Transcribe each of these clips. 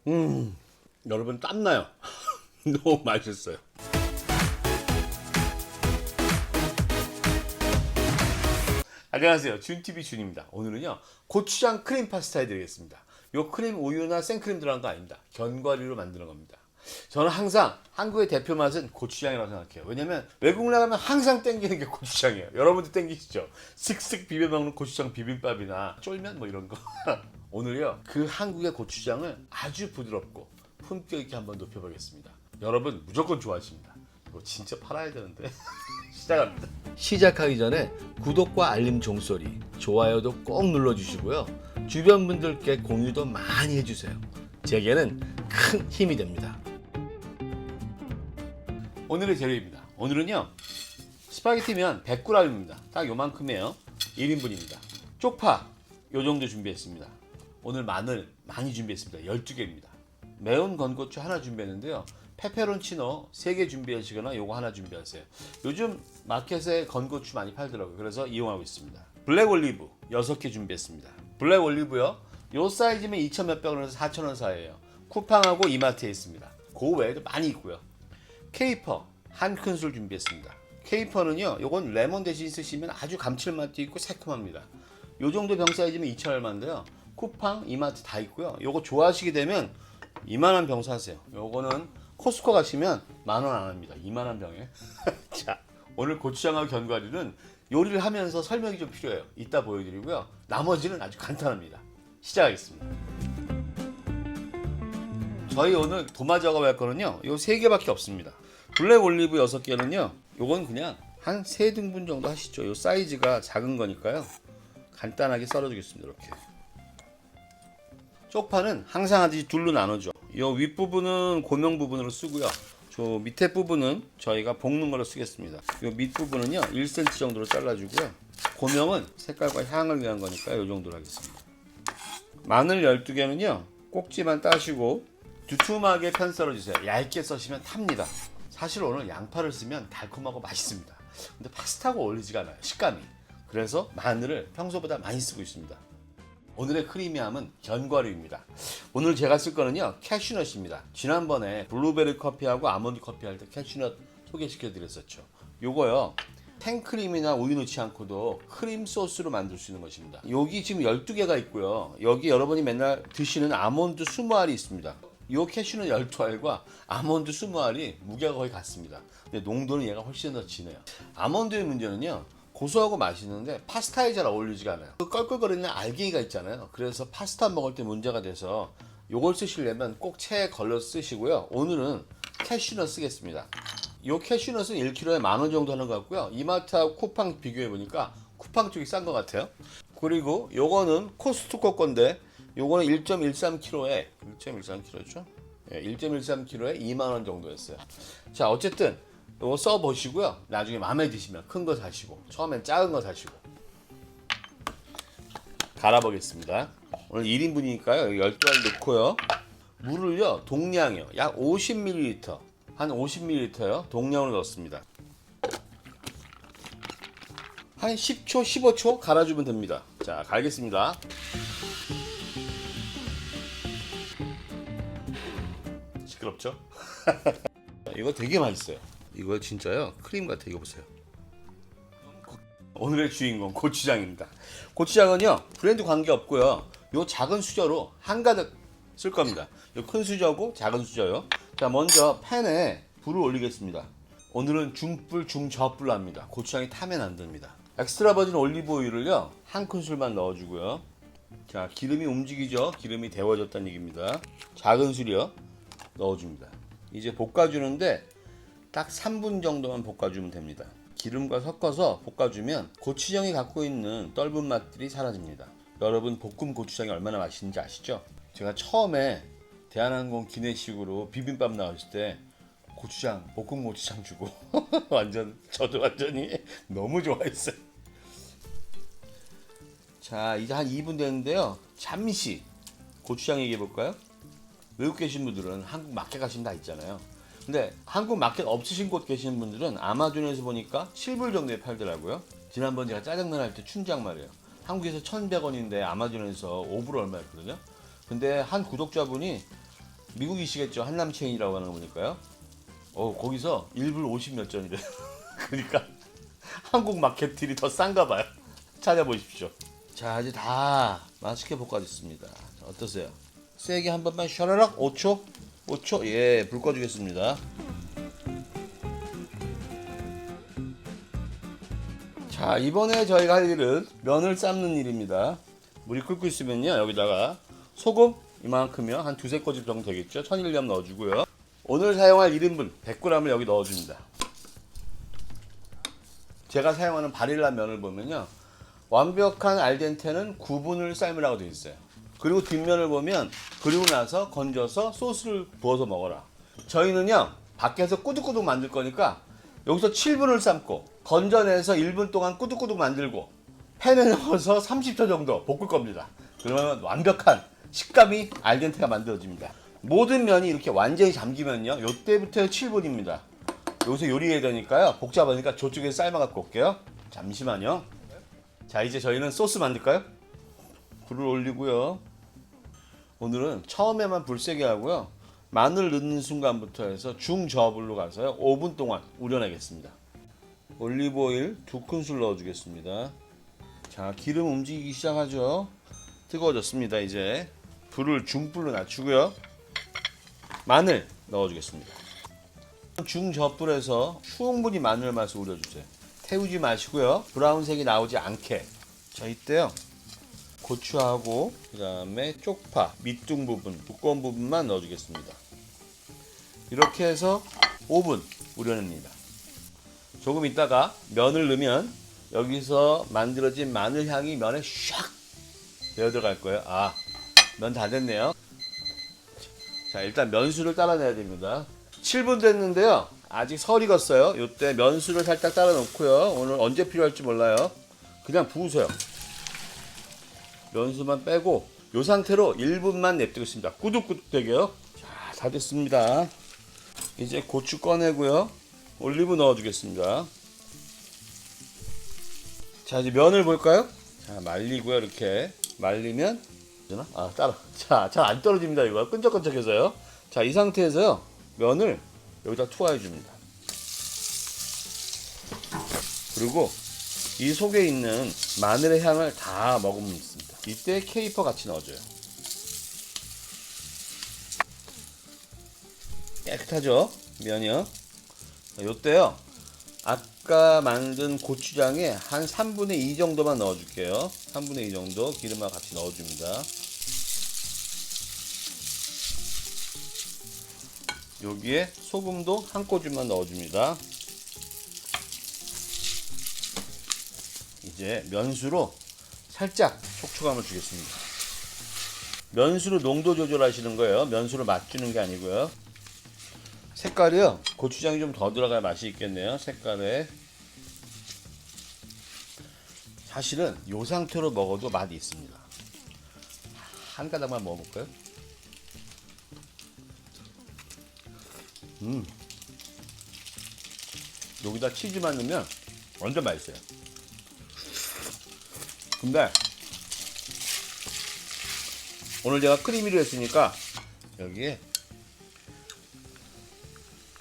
여러분 땀나요. 너무 맛있어요. 안녕하세요. 준TV 준입니다. 오늘은요 고추장 크림 파스타 해드리겠습니다. 요 크림 우유나 생크림 들어간 거 아닙니다. 견과류로 만드는 겁니다. 저는 항상 한국의 대표 맛은 고추장이라고 생각해요. 왜냐면 외국 나가면 항상 땡기는 게 고추장이에요. 여러분도 땡기시죠? 슥슥 비벼 먹는 고추장 비빔밥이나 쫄면 뭐 이런 거. 오늘요 그 한국의 고추장을 아주 부드럽고 품격 있게 한번 높여보겠습니다. 여러분 무조건 좋아하십니다. 이거 진짜 팔아야 되는데. 시작합니다. 시작하기 전에 구독과 알림 종소리, 좋아요도 꼭 눌러주시고요. 주변 분들께 공유도 많이 해주세요. 제게는 큰 힘이 됩니다. 오늘의 재료입니다. 오늘은요 스파게티면 100g입니다. 딱 요만큼이에요. 1인분입니다. 쪽파 요 정도 준비했습니다. 오늘 마늘 많이 준비했습니다. 12개입니다. 매운 건고추 하나 준비했는데요. 페페론치노 3개 준비하시거나 요거 하나 준비하세요. 요즘 마켓에 건고추 많이 팔더라고요. 그래서 이용하고 있습니다. 블랙 올리브 6개 준비했습니다. 블랙 올리브요. 요 사이즈면 2,000 몇백 원에서 4,000원 사이에요. 쿠팡하고 이마트에 있습니다. 그 외에도 많이 있고요. 케이퍼 한 큰술 준비했습니다. 케이퍼는요. 요건 레몬 대신 쓰시면 아주 감칠맛도 있고 새콤합니다. 요 정도 병 사이즈면 2,000원 얼마인데요. 쿠팡, 이마트 다 있고요. 요거 좋아하시게 되면 이만한 병 사세요. 요거는 코스코 가시면 10,000원 안 합니다. 이만한 병에. 자, 오늘 고추장하고 견과류는 요리를 하면서 설명이 좀 필요해요. 이따 보여드리고요. 나머지는 아주 간단합니다. 시작하겠습니다. 저희 오늘 도마 작업할 거는요. 요 3개밖에 없습니다. 블랙 올리브 6개는요. 요건 그냥 한 3등분 정도 하시죠. 요 사이즈가 작은 거니까요. 간단하게 썰어주겠습니다. 이렇게. 쪽파는 항상 하듯이 둘로 나누죠. 이 윗부분은 고명 부분으로 쓰고요. 저 밑에 부분은 저희가 볶는 걸로 쓰겠습니다. 이 밑부분은요 1cm 정도로 잘라주고요. 고명은 색깔과 향을 위한 거니까 이 정도로 하겠습니다. 마늘 12개는요 꼭지만 따시고 두툼하게 편 썰어주세요. 얇게 써시면 탑니다. 사실 오늘 양파를 쓰면 달콤하고 맛있습니다. 근데 파스타가 어울리지가 않아요. 식감이. 그래서 마늘을 평소보다 많이 쓰고 있습니다. 오늘의 크리미함은 견과류입니다. 오늘 제가 쓸 거는요 캐슈넛입니다. 지난번에 블루베리 커피하고 아몬드 커피 할 때 캐슈넛 소개시켜 드렸었죠. 요거요 생크림이나 우유 넣지 않고도 크림 소스로 만들 수 있는 것입니다. 여기 지금 12개가 있고요. 여기 여러분이 맨날 드시는 아몬드 20알이 있습니다. 요 캐슈넛 12알과 아몬드 20알이 무게가 거의 같습니다. 근데 농도는 얘가 훨씬 더 진해요. 아몬드의 문제는요 고소하고 맛있는데 파스타에 잘 어울리지가 않아요. 그 껄껄거리는 알갱이가 있잖아요. 그래서 파스타 먹을 때 문제가 돼서 요걸 쓰시려면 꼭 체에 걸러 쓰시고요. 오늘은 캐슈넛 쓰겠습니다. 요 캐슈넛은 1kg에 10,000원 정도 하는 것 같고요. 이마트하고 쿠팡 비교해 보니까 쿠팡 쪽이 싼 것 같아요. 그리고 요거는 코스트코 건데 요거는 1.13kg에 1.13kg죠? 네, 1.13kg에 20,000원 정도였어요. 자, 어쨌든 이거 써보시고요. 나중에 마음에 드시면 큰 거 사시고 처음엔 작은 거 사시고 갈아보겠습니다. 오늘 1인분이니까요. 12알 넣고요. 물을요. 동량이요. 약 50ml 한 50ml요. 동량으로 넣습니다. 한 10초 15초 갈아주면 됩니다. 자 갈겠습니다. 시끄럽죠? 이거 되게 맛있어요. 이거 진짜요 크림 같아. 이거 보세요. 오늘의 주인공 고추장입니다. 고추장은요 브랜드 관계 없고요. 요 작은 수저로 한가득 쓸 겁니다. 요 큰 수저고 작은 수저요. 자 먼저 팬에 불을 올리겠습니다. 오늘은 중불 중저불로 합니다. 고추장이 타면 안 됩니다. 엑스트라 버진 올리브 오일을요 한 큰술만 넣어주고요. 자 기름이 움직이죠. 기름이 데워졌다는 얘기입니다. 작은 술이요 넣어줍니다. 이제 볶아주는데 딱 3분 정도만 볶아주면 됩니다. 기름과 섞어서 볶아주면 고추장이 갖고 있는 떫은 맛들이 사라집니다. 여러분 볶음 고추장이 얼마나 맛있는지 아시죠? 제가 처음에 대한항공 기내식으로 비빔밥 나왔을 때 고추장, 볶음 고추장 주고 저도 완전히 너무 좋아했어요. 자 이제 한 2분 됐는데요. 잠시 고추장 얘기해 볼까요? 외국 계신 분들은 한국 마켓 가시면 다 있잖아요. 근데 한국 마켓 없으신 곳 계시는 분들은 아마존에서 보니까 7불 정도에 팔더라고요. 지난번 제가 짜장면 할 때 춘장 말이에요. 한국에서 1,100원인데 아마존에서 5불 얼마였거든요. 근데 한 구독자분이 미국이시겠죠. 한남 체인이라고 하는 거 보니까요. 거기서 1불 50 몇 전이래. 그러니까 한국 마켓 딜이 더 싼가 봐요. 찾아보십시오. 자, 이제 다 맛있게 볶아졌습니다. 자, 어떠세요? 세게 한 번만 샤라락 5초? 5초? 예, 불 꺼주겠습니다. 자, 이번에 저희가 할 일은 면을 삶는 일입니다. 물이 끓고 있으면요, 여기다가 소금 이만큼이요, 한 두세 꼬집 정도 되겠죠. 천일염 넣어주고요. 오늘 사용할 1인분 100g을 여기 넣어줍니다. 제가 사용하는 바릴라 면을 보면요, 완벽한 알덴테는 9분을 삶으라고 되어 있어요. 그리고 뒷면을 보면 그리고 나서 건져서 소스를 부어서 먹어라. 저희는요, 밖에서 꾸덕꾸덕 만들 거니까 여기서 7분을 삶고 건져내서 1분 동안 꾸덕꾸덕 만들고 팬에 넣어서 30초 정도 볶을 겁니다. 그러면 완벽한 식감이 알덴테가 만들어집니다. 모든 면이 이렇게 완전히 잠기면요, 요때부터 7분입니다. 여기서 요리해야 되니까요, 복잡하니까 저쪽에 삶아갖고 올게요. 잠시만요. 자, 이제 저희는 소스 만들까요? 불을 올리고요. 오늘은 처음에만 불 세게 하고요, 마늘 넣는 순간부터 해서 중저불로 가서요 5분 동안 우려내겠습니다. 올리브오일 2큰술 넣어주겠습니다. 자, 기름 움직이기 시작하죠. 뜨거워졌습니다. 이제 불을 중불로 낮추고요, 마늘 넣어주겠습니다. 중저불에서 충분히 마늘 맛을 우려주세요. 태우지 마시고요, 브라운색이 나오지 않게. 자, 이때요, 고추하고 그 다음에 쪽파 밑둥 부분, 두꺼운 부분만 넣어주겠습니다. 이렇게 해서 5분 우려냅니다. 조금 있다가 면을 넣으면 여기서 만들어진 마늘 향이 면에 샥 배어 들어갈 거예요. 아, 면 다 됐네요. 자, 일단 면수를 따라내야 됩니다. 7분 됐는데요, 아직 설 익었어요. 이때 면수를 살짝 따라 놓고요, 오늘 언제 필요할지 몰라요. 그냥 부으세요. 면수만 빼고 이 상태로 1분만 냅두겠습니다. 꾸덕꾸덕되게요. 자, 다 됐습니다. 이제 고추 꺼내고요, 올리브 넣어주겠습니다. 자, 이제 면을 볼까요? 자, 말리고요. 이렇게 말리면 되나? 아, 따라. 자, 잘 안 떨어집니다. 이거 끈적끈적해서요. 자, 이 상태에서요, 면을 여기다 투하해 줍니다. 그리고 이 속에 있는 마늘의 향을 다 머금으면 있습니다. 이때 케이퍼 같이 넣어줘요. 깨끗하죠? 면이요. 요때요, 아까 만든 고추장에 한 3분의 2 정도만 넣어줄게요. 3분의 2 정도 기름하고 같이 넣어줍니다. 여기에 소금도 한 꼬집만 넣어줍니다. 이제 면수로 살짝 촉촉함을 주겠습니다. 면수로 농도 조절하시는 거예요. 면수로 맞추는 게 아니고요. 색깔이요, 고추장이 좀 더 들어가야 맛이 있겠네요. 색깔에. 사실은 이 상태로 먹어도 맛이 있습니다. 한 가닥만 먹어볼까요? 여기다 치즈만 넣으면 완전 맛있어요. 근데 오늘 제가 크리미를 했으니까 여기에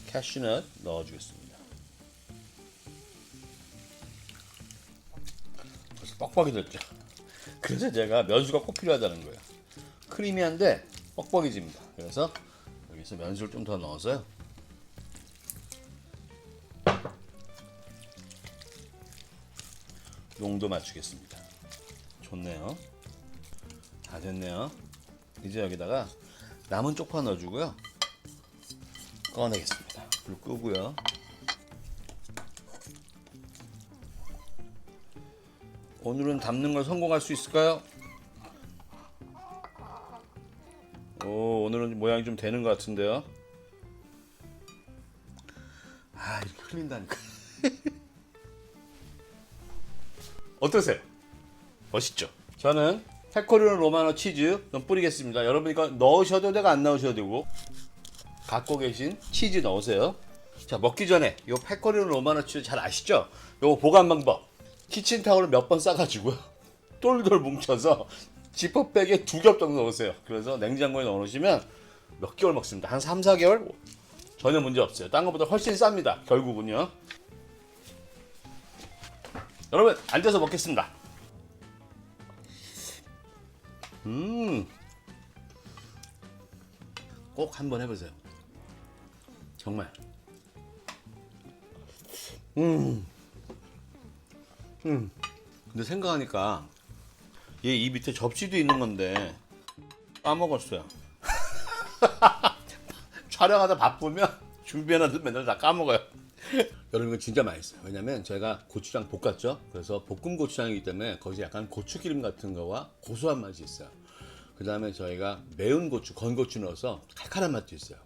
캐슈넛 넣어주겠습니다. 벌써 뻑뻑해졌죠. 그래서 제가 면수가 꼭 필요하다는 거예요. 크리미한데 뻑뻑해집니다. 그래서 여기서 면수를 좀 더 넣어서요, 농도 맞추겠습니다. 좋네요. 다 됐네요. 이제 여기다가 남은 쪽파 넣어주고요, 꺼내겠습니다. 불 끄고요. 오늘은 담는 걸 성공할 수 있을까요? 오늘은 모양이 좀 되는 것 같은데요. 아, 이렇게 흘린다니까. 어떠세요? 멋있죠? 저는 페코리노 로마노 치즈 좀 뿌리겠습니다. 여러분 이거 넣으셔도 되고 안 넣으셔도 되고, 갖고 계신 치즈 넣으세요. 자, 먹기 전에 요 페코리노 로마노 치즈 잘 아시죠? 요 보관 방법, 키친타올을 몇 번 싸가지고요, 똘똘 뭉쳐서 지퍼백에 2겹 정도 넣으세요. 그래서 냉장고에 넣어놓으시면 몇 개월 먹습니다. 한 3, 4개월 전혀 문제 없어요. 딴 것보다 훨씬 쌉니다. 결국은요. 여러분 앉아서 먹겠습니다. 꼭 한번 해보세요. 정말. 근데 생각하니까 얘 이 밑에 접시도 있는 건데 까먹었어요. 촬영하다 바쁘면 준비해놔도 맨날 다 까먹어요. 여러분 이거 진짜 맛있어요. 왜냐면 저희가 고추장 볶았죠. 그래서 볶음 고추장이기 때문에 거기서 약간 고추기름 같은 거와 고소한 맛이 있어요. 그 다음에 저희가 매운 고추, 건고추 넣어서 칼칼한 맛도 있어요.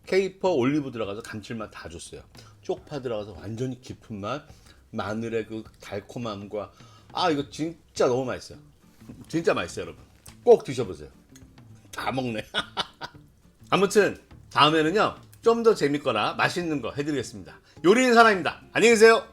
케이퍼, 올리브 들어가서 감칠맛 다 줬어요. 쪽파 들어가서 완전히 깊은 맛, 마늘의 그 달콤함과 이거 진짜 너무 맛있어요. 진짜 맛있어요, 여러분. 꼭 드셔보세요. 다 먹네. 아무튼 다음에는요 좀 더 재밌거나 맛있는 거 해드리겠습니다. 요리인 사람입니다. 안녕히 계세요.